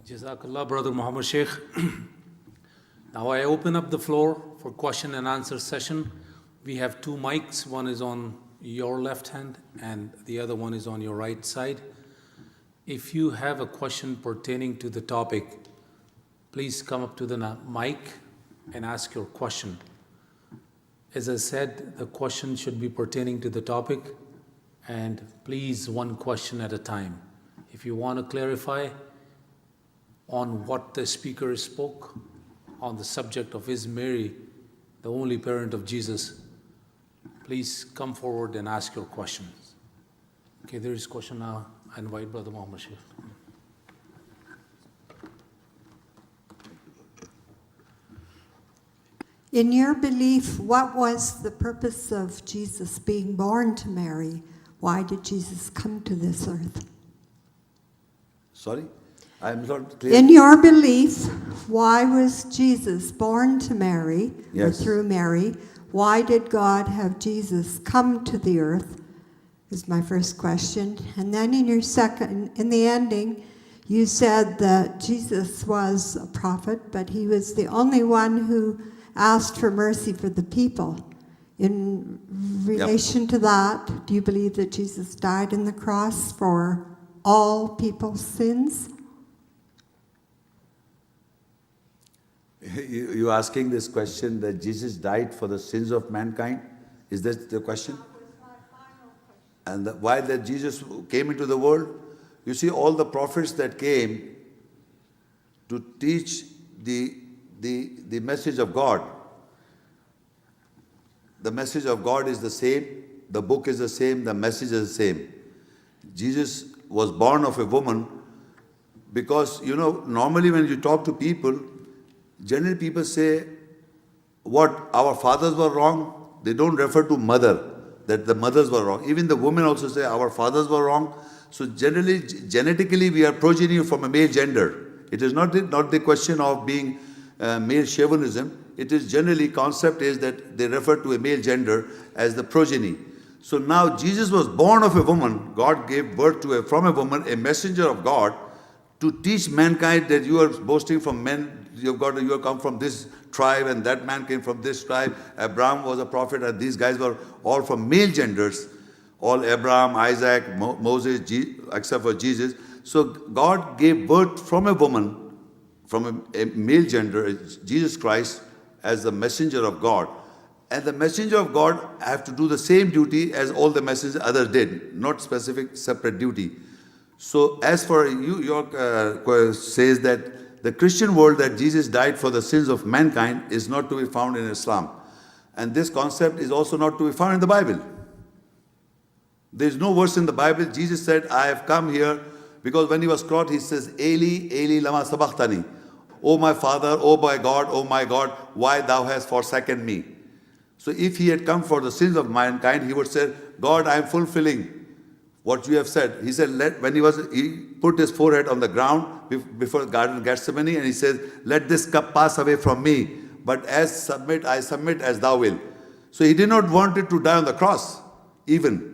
Jazakallah, Brother Muhammad Sheikh. Now I open up the floor for question and answer session. We have two mics. One is on your left hand and the other one is on your right side. If you have a question pertaining to the topic, please come up to the mic and ask your question. As I said, the question should be pertaining to the topic, and please one question at a time. If you want to clarify on what the speaker spoke on the subject of is Mary the only parent of Jesus, please come forward and ask your questions. Okay, there is a question now. I invite Brother Muhammad Sheikh. In your belief, what was the purpose of Jesus being born to Mary? Why did Jesus come to this earth? Sorry? I'm not clear. In your belief, why was Jesus born to Mary, or Yes. through Mary? Why did God have Jesus come to the earth? Is my first question. And then in your second, in the ending, you said that Jesus was a prophet, but he was the only one who asked for mercy for the people. In relation to that, do you believe that Jesus died on the cross for all people's sins? You asking this question that Jesus died for the sins of mankind? Is that the question? And why that Jesus came into the world? You see, all the prophets that came to teach the message of God. The message of God is the same, the book is the same, the message is the same. Jesus was born of a woman because, normally when you talk to people, generally people say, what, our fathers were wrong? They don't refer to mother, that the mothers were wrong. Even the women also say, our fathers were wrong. So generally, genetically, we are progeny from a male gender. It is not the question of being male chauvinism. It is generally, concept is that they refer to a male gender as the progeny. So now Jesus was born of a woman. God gave birth to from a woman, a messenger of God, to teach mankind that you are boasting from men. You have come from this tribe, and that man came from this tribe. Abraham was a prophet, and these guys were all from male genders. All Abraham, Isaac, Moses, except for Jesus. So God gave birth from a woman, from a male gender, Jesus Christ, as the messenger of God. And the messenger of God have to do the same duty as all the messengers others did, not specific separate duty. So as for you, your says that the Christian world that Jesus died for the sins of mankind is not to be found in Islam. And this concept is also not to be found in the Bible. There is no verse in the Bible. Jesus said, I have come here, because when he was caught, he says, Eli, Eli, lama sabachthani. Oh my Father, oh my God, why thou hast forsaken me? So if he had come for the sins of mankind, he would say, God, I am fulfilling what you have said. He said, he put his forehead on the ground before the Garden of Gethsemane, and he says, let this cup pass away from me, but I submit as thou wilt. So he did not want it to die on the cross, even.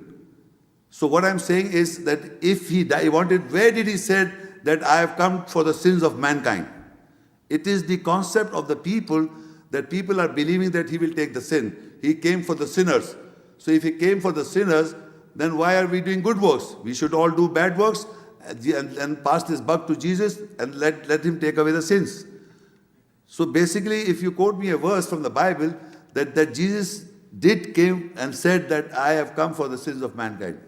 So what I'm saying is that if he wanted, where did he say that I have come for the sins of mankind? It is the concept of the people, that people are believing that he will take the sin. He came for the sinners. So if he came for the sinners, then why are we doing good works? We should all do bad works and pass this buck to Jesus and let him take away the sins. So basically, if you quote me a verse from the Bible, that Jesus did came and said that I have come for the sins of mankind.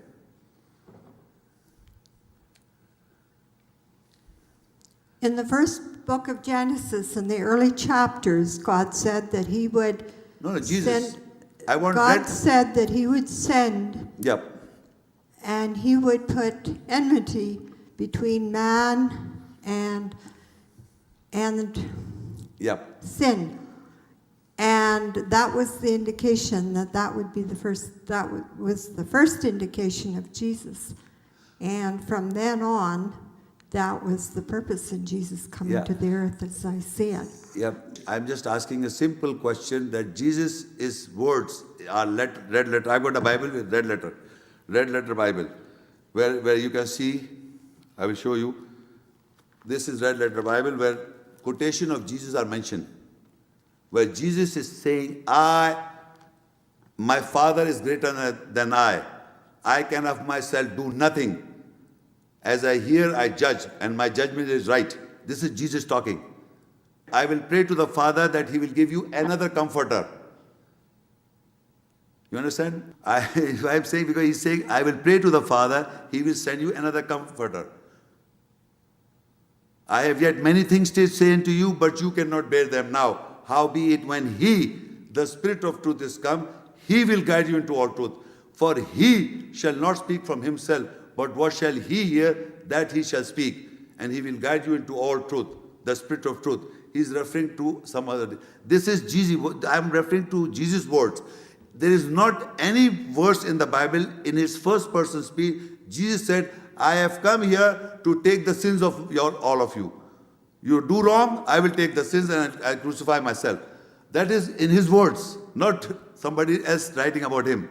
In the first book of Genesis, in the early chapters, God said that he would Jesus. God said that he would send, Yep. and he would put enmity between man and Yep. sin. And that was the indication that would be was the first indication of Jesus. And from then on, that was the purpose in Jesus coming to the earth, as I see it. Yep. I'm just asking a simple question that Jesus' words are red letter. I've got a Bible with red letter Bible, where you can see, I will show you, This is red letter Bible where quotation of Jesus are mentioned. Where Jesus is saying, my Father is greater than I. I can of myself do nothing. As I hear, I judge, and my judgment is right. This is Jesus talking. I will pray to the Father that He will give you another comforter. You understand? I'm saying, because He's saying, I will pray to the Father, He will send you another comforter. I have yet many things to say unto you, but you cannot bear them now. Howbeit, when He, the Spirit of truth, is come, He will guide you into all truth. For He shall not speak from Himself, but what shall He hear, that He shall speak. And He will guide you into all truth, the Spirit of truth. He is referring to some other. This is Jesus. I am referring to Jesus' words. There is not any verse in the Bible in His first person speech. Jesus said, I have come here to take the sins of all of you. You do wrong, I will take the sins and I crucify myself. That is in His words, not somebody else writing about Him.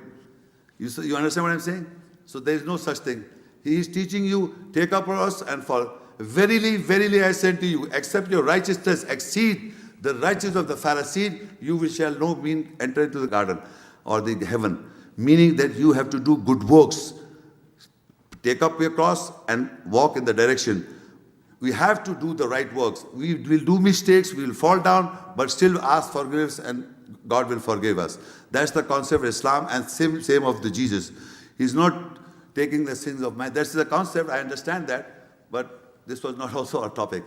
You understand what I'm saying? So there is no such thing. He is teaching you, take up us and fall. Verily, verily I say to you, except your righteousness exceed the righteousness of the Pharisee, you shall no means enter into the garden or the heaven. Meaning that you have to do good works. Take up your cross and walk in the direction. We have to do the right works. We will do mistakes, we will fall down, but still ask forgiveness and God will forgive us. That's the concept of Islam, and same of the Jesus. He's not taking the sins of man. That's the concept, I understand that, but this was not also our topic.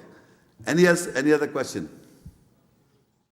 Any other question?